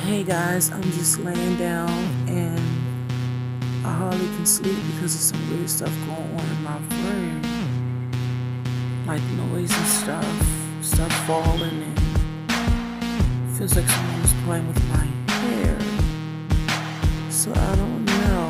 Hey guys, I'm just laying down and I hardly can sleep because there's some weird stuff going on in my room. Like noise and stuff falling, and feels like someone was playing with my hair. So I don't know.